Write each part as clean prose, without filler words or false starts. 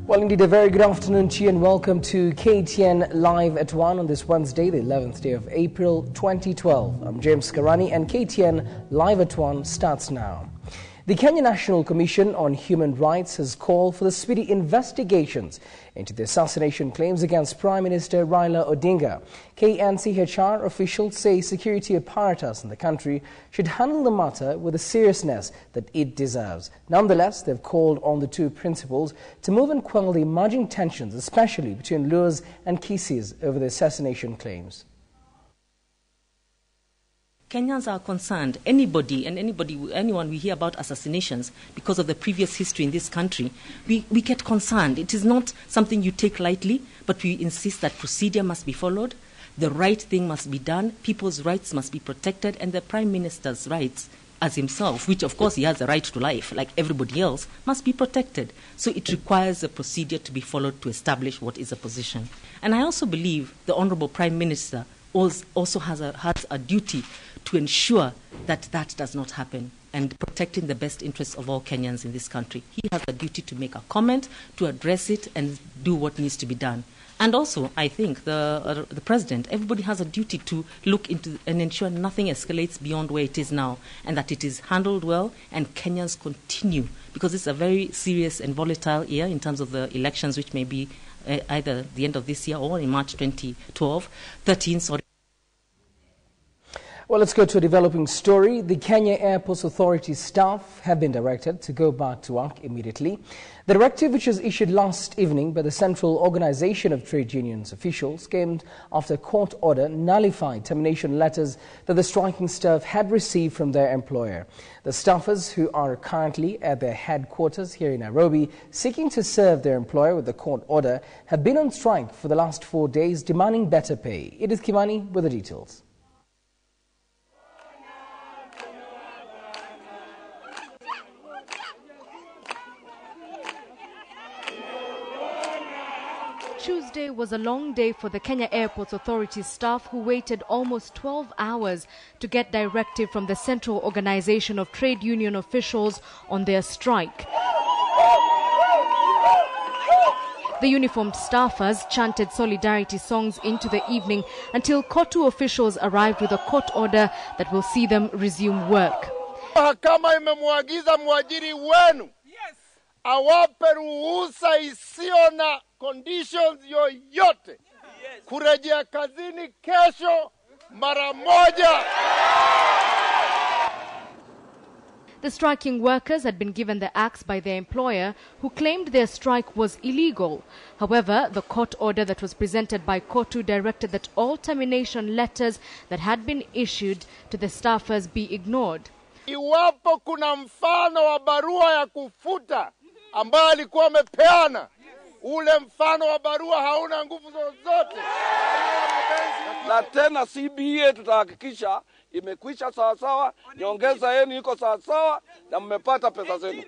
Well, indeed, a very good afternoon to you and welcome to KTN Live at 1 on this Wednesday, the 11th day of April 2012. I'm James Karani and KTN Live at 1 starts now. The Kenya National Commission on Human Rights has called for the speedy investigations into the assassination claims against Prime Minister Raila Odinga. KNCHR officials say security apparatus in the country should handle the matter with the seriousness that it deserves. Nonetheless, they've called on the two principals to move and quell the emerging tensions, especially between Luos and Kisis over the assassination claims. Kenyans are concerned. Anyone we hear about assassinations because of the previous history in this country, we get concerned. It is not something you take lightly, but we insist that procedure must be followed, the right thing must be done, people's rights must be protected, and the Prime Minister's rights as himself, which of course he has the right to life like everybody else, must be protected. So it requires a procedure to be followed to establish what is a position. And I also believe the Honourable Prime Minister also has a duty to ensure that that does not happen and protecting the best interests of all Kenyans in this country. He has a duty to make a comment, to address it and do what needs to be done. And also, I think the President, everybody has a duty to look into and ensure nothing escalates beyond where it is now and that it is handled well and Kenyans continue, because it's a very serious and volatile year in terms of the elections, which may be either the end of this year or in March 13. Well, let's go to a developing story. The Kenya Airports Authority staff have been directed to go back to work immediately. The directive, which was issued last evening by the Central Organization of Trade Unions officials, came after a court order nullified termination letters that the striking staff had received from their employer. The staffers, who are currently at their headquarters here in Nairobi, seeking to serve their employer with the court order, have been on strike for the last 4 days, demanding better pay. Edith Kimani with the details. Tuesday was a long day for the Kenya Airports Authority staff, who waited almost 12 hours to get directive from the Central Organization of Trade Union officials on their strike. The uniformed staffers chanted solidarity songs into the evening until KOTU officials arrived with a court order that will see them resume work. Mahakama imemwagiza mwajiri wenu awape ruhusa isiyo na conditions yoyote kurejea kazini kesho mara moja. The striking workers had been given the axe by their employer, who claimed their strike was illegal. However, the court order that was presented by KOTU directed that all termination letters that had been issued to the staffers be ignored. Iwapo kuna mfano wa barua ya kufuta ambayo alikuwa amepeana, ule mfano wa barua hauna nguvu zozote. Na tena CBA tutahakikisha imekwisha sawa sawa, nyongeza yenu iko sawa sawa na mmepata pesa zenu.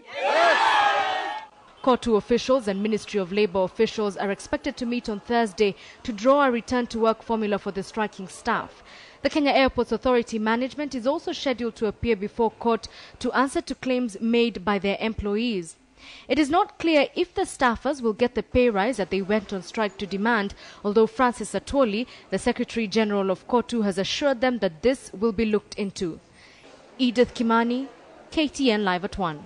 KOTU officials and Ministry of Labour officials are expected to meet on Thursday to draw a return to work formula for the striking staff. The Kenya Airports Authority management is also scheduled to appear before court to answer to claims made by their employees. It is not clear if the staffers will get the pay rise that they went on strike to demand, although Francis Atwoli, the Secretary General of KOTU, has assured them that this will be looked into. Edith Kimani, KTN Live at 1.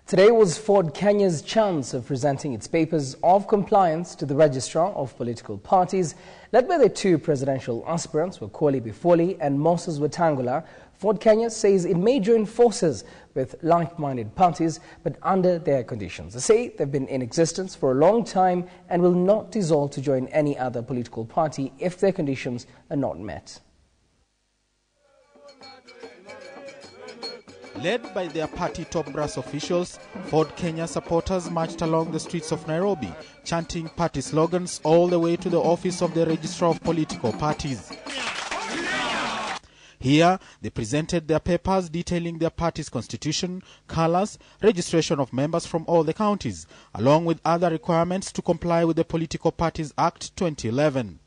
Today was Ford Kenya's chance of presenting its papers of compliance to the Registrar of Political Parties. Led by the two presidential aspirants, Wakoli Bifoli and Moses Wetangula, Ford Kenya says it may join forces with like-minded parties, but under their conditions. They say they've been in existence for a long time and will not dissolve to join any other political party if their conditions are not met. Led by their party top brass officials, Ford Kenya supporters marched along the streets of Nairobi, chanting party slogans all the way to the office of the Registrar of Political Parties. Here, they presented their papers detailing their party's constitution, colors, registration of members from all the counties, along with other requirements to comply with the Political Parties Act 2011.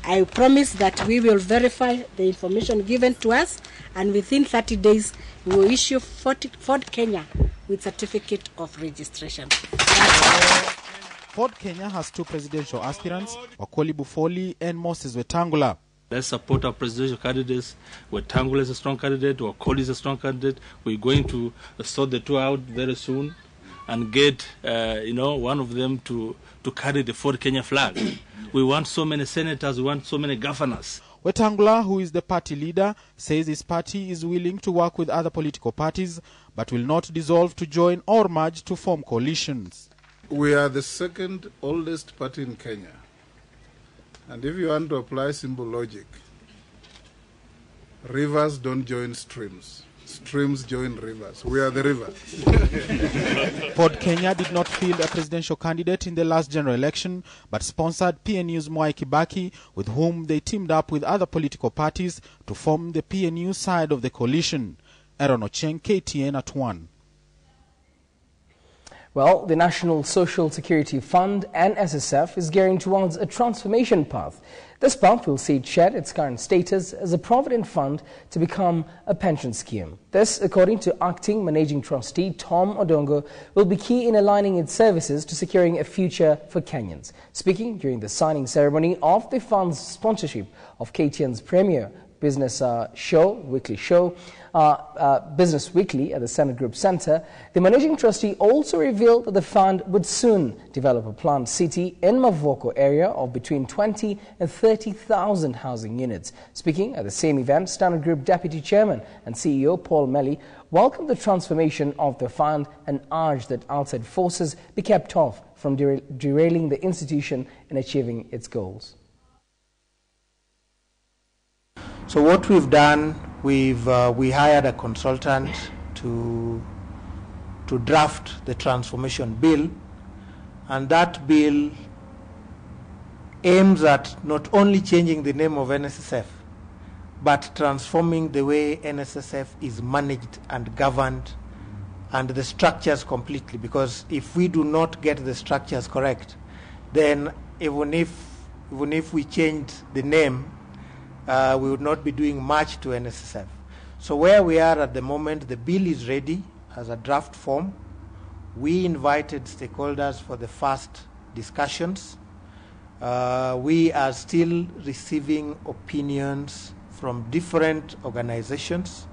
I promise that we will verify the information given to us, and within 30 days we will issue Ford Kenya with certificate of registration. Ford Kenya has two presidential aspirants, Wakoli Bufoli and Moses Wetangula. Let's support our presidential candidates. Wetangula is a strong candidate, Wakoli is a strong candidate. We're going to sort the two out very soon and get one of them to carry the Ford Kenya flag. We want so many senators, we want so many governors. Wetangula, who is the party leader, says his party is willing to work with other political parties, but will not dissolve to join or merge to form coalitions. We are the second oldest party in Kenya. And if you want to apply simple logic, rivers don't join streams. Streams join rivers. We are the river. Ford Kenya did not field a presidential candidate in the last general election, but sponsored PNU's Mwai Kibaki, with whom they teamed up with other political parties to form the PNU side of the coalition. Aaron Ocheng, KTN at 1. Well, the National Social Security Fund and SSF is gearing towards a transformation path. This path will see it shed its current status as a provident fund to become a pension scheme. This, according to Acting Managing Trustee Tom Odongo, will be key in aligning its services to securing a future for Kenyans. Speaking during the signing ceremony of the fund's sponsorship of KTN's premier business weekly show, Business Weekly at the Senate Group Center, the managing trustee also revealed that the fund would soon develop a planned city in Mavoko area of between 20 and 30,000 housing units. Speaking at the same event, Standard Group Deputy Chairman and CEO Paul Melly welcomed the transformation of the fund and urged that outside forces be kept off from derailing the institution in achieving its goals. So what we've done, we hired a consultant to draft the transformation bill, and that bill aims at not only changing the name of NSSF, but transforming the way NSSF is managed and governed and the structures completely. Because if we do not get the structures correct, then even if we change the name, we would not be doing much to NSSF. So where we are at the moment, the bill is ready as a draft form. We invited stakeholders for the first discussions. We are still receiving opinions from different organizations,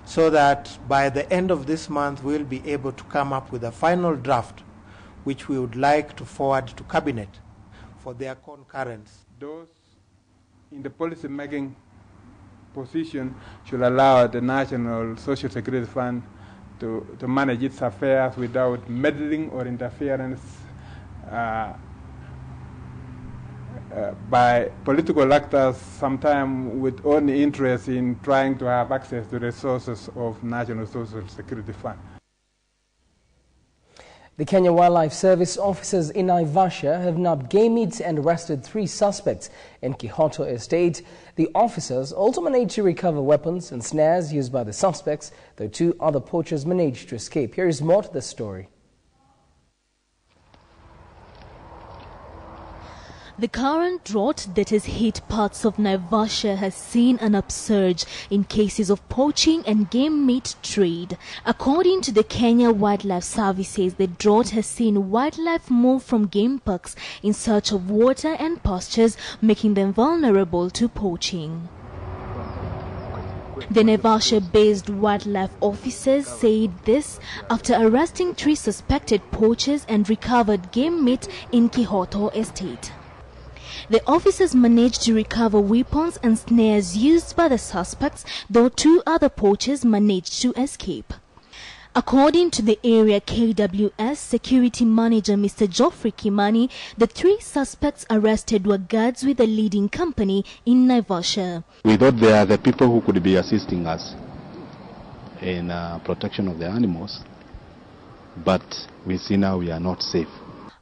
so that by the end of this month we'll be able to come up with a final draft which we would like to forward to Cabinet for their concurrence. Those in the policy-making position should allow the National Social Security Fund to manage its affairs without meddling or interference by political actors, sometimes with only interest in trying to have access to resources of National Social Security Fund. The Kenya Wildlife Service officers in Naivasha have nabbed game meat and arrested 3 suspects in Kihoto Estate. The officers also managed to recover weapons and snares used by the suspects, though 2 other poachers managed to escape. Here is more to the story. The current drought that has hit parts of Naivasha has seen an upsurge in cases of poaching and game meat trade. According to the Kenya Wildlife Services, the drought has seen wildlife move from game parks in search of water and pastures, making them vulnerable to poaching. The Naivasha-based wildlife officers said this after arresting 3 suspected poachers and recovered game meat in Kihoto Estate. The officers managed to recover weapons and snares used by the suspects, though 2 other poachers managed to escape. According to the area KWS security manager Mr. Geoffrey Kimani, the 3 suspects arrested were guards with a leading company in Naivasha. We thought they are the people who could be assisting us in protection of the animals, but we see now we are not safe.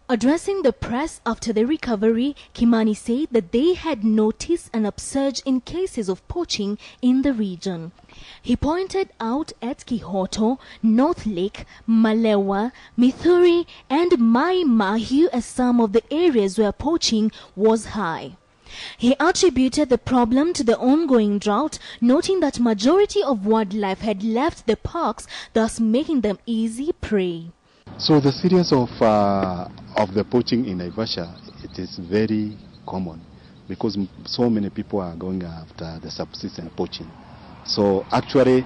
Addressing the press after the recovery, Kimani said that they had noticed an upsurge in cases of poaching in the region. He pointed out at Kihoto, North Lake, Malewa, Mithuri and Mai Mahiu as some of the areas where poaching was high. He attributed the problem to the ongoing drought, noting that majority of wildlife had left the parks, thus making them easy prey. So the seriousness of the poaching in Naivasha, it is very common because so many people are going after the subsistence poaching. So actually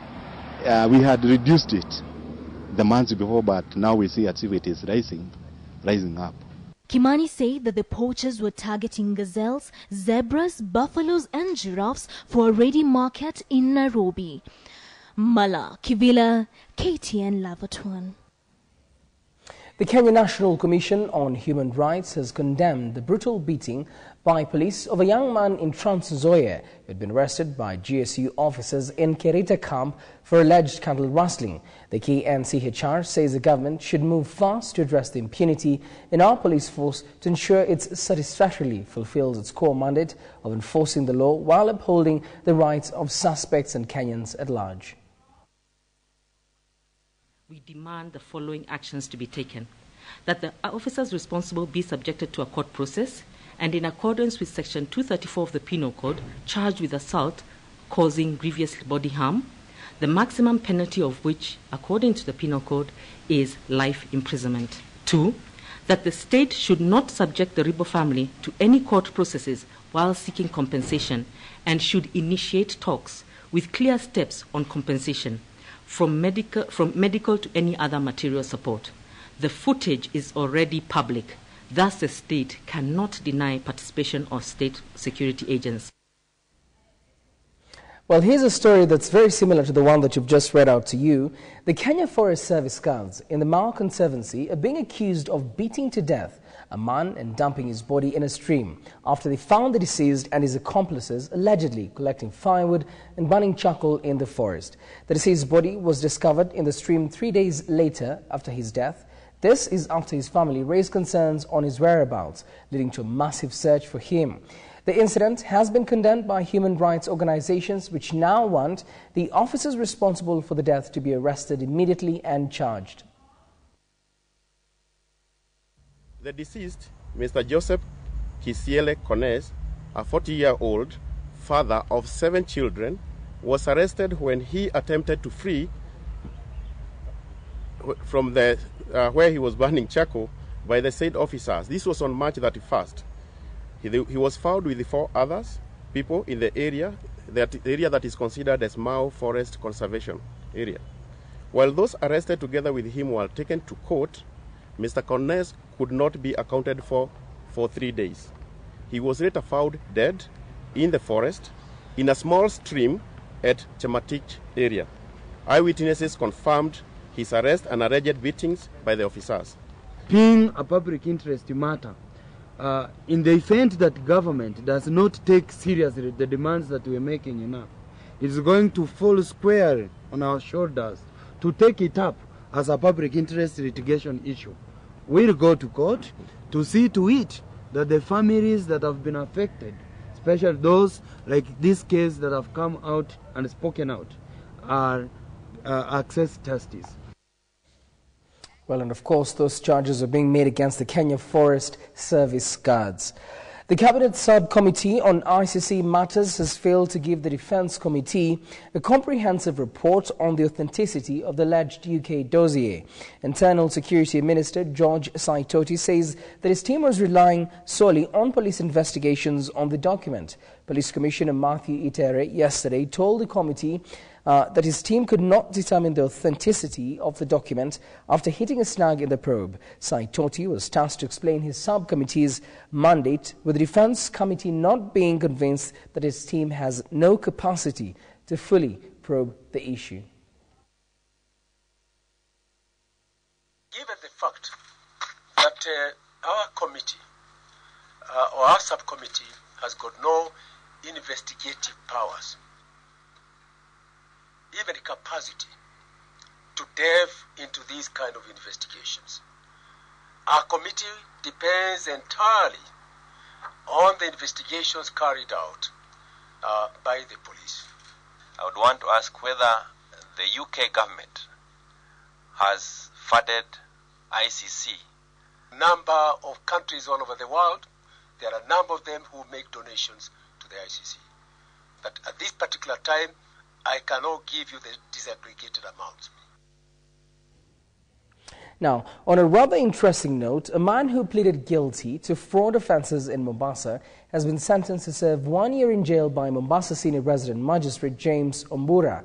we had reduced it the months before, but now we see as if it is rising up. Kimani said that the poachers were targeting gazelles, zebras, buffaloes and giraffes for a ready market in Nairobi. Mala Kivila, KTN Live at 1. The Kenya National Commission on Human Rights has condemned the brutal beating by police of a young man in Trans Nzoia who had been arrested by GSU officers in Kerita camp for alleged cattle rustling. The KNCHR says the government should move fast to address the impunity in our police force to ensure it satisfactorily fulfills its core mandate of enforcing the law while upholding the rights of suspects and Kenyans at large. We demand the following actions to be taken: that the officers responsible be subjected to a court process, and in accordance with Section 234 of the Penal Code, charged with assault causing grievous bodily harm, the maximum penalty of which, according to the Penal Code, is life imprisonment. 2, that the state should not subject the Ribo family to any court processes while seeking compensation, and should initiate talks with clear steps on compensation, from medical to any other material support. The footage is already public. Thus, the state cannot deny participation of state security agents. Well, here's a story that's very similar to the one that you've just read out to you. The Kenya Forest Service guards in the Mao Conservancy are being accused of beating to death a man and dumping his body in a stream after they found the deceased and his accomplices allegedly collecting firewood and burning charcoal in the forest. The deceased's body was discovered in the stream 3 days later after his death. This is after his family raised concerns on his whereabouts, leading to a massive search for him. The incident has been condemned by human rights organizations, which now want the officers responsible for the death to be arrested immediately and charged. The deceased, Mr. Joseph Kisiele Kones, a 40-year-old father of 7 children, was arrested when he attempted to flee from the where he was burning charcoal by the said officers. This was on March 31st. He was found with 4 others people in the area that is considered as Mao Forest Conservation area. While those arrested together with him were taken to court, Mr. Kones could not be accounted for 3 days. He was later found dead in the forest in a small stream at Chematich area. Eyewitnesses confirmed his arrest and alleged beatings by the officers. Being a public interest matter, in the event that government does not take seriously the demands that we are making enough, it's going to fall square on our shoulders to take it up as a public interest litigation issue. We'll go to court to see to it that the families that have been affected, especially those like this case that have come out and spoken out, are access justice. Well, and of course, those charges are being made against the Kenya Forest Service guards. The Cabinet Subcommittee on ICC Matters has failed to give the Defence Committee a comprehensive report on the authenticity of the alleged UK dossier. Internal Security Minister George Saitoti says that his team was relying solely on police investigations on the document. Police Commissioner Matthew Itere yesterday told the committee that his team could not determine the authenticity of the document after hitting a snag in the probe. Saitoti was tasked to explain his subcommittee's mandate, with the Defence Committee not being convinced that his team has no capacity to fully probe the issue. Given the fact that our committee or our subcommittee has got no investigative powers, even capacity to delve into these kind of investigations. Our committee depends entirely on the investigations carried out by the police. I would want to ask whether the UK government has funded ICC. Number of countries all over the world there are a number of them who make donations to the ICC. But at this particular time, I cannot give you the disaggregated amounts. Now, on a rather interesting note, a man who pleaded guilty to fraud offences in Mombasa has been sentenced to serve 1 year in jail by Mombasa Senior Resident Magistrate James Ombura.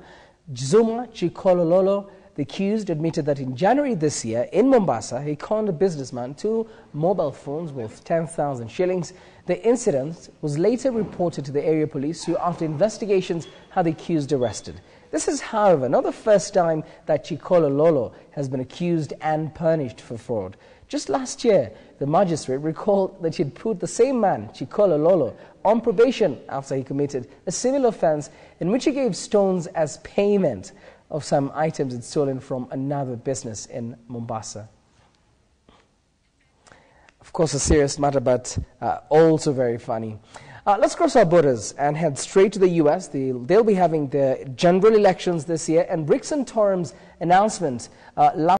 Zuma Chikolololo, the accused, admitted that in January this year in Mombasa, he conned a businessman 2 mobile phones worth 10,000 shillings. The incident was later reported to the area police, who, after investigations, had the accused arrested. This is, however, not the first time that Chikolololo has been accused and punished for fraud. Just last year, the magistrate recalled that he had put the same man, Chikolololo, on probation after he committed a similar offence in which he gave stones as payment of some items he'd stolen from another business in Mombasa. Of course, a serious matter, but also very funny. Let's cross our borders and head straight to the U.S. They'll be having their general elections this year, and Rickson Torum's announcement last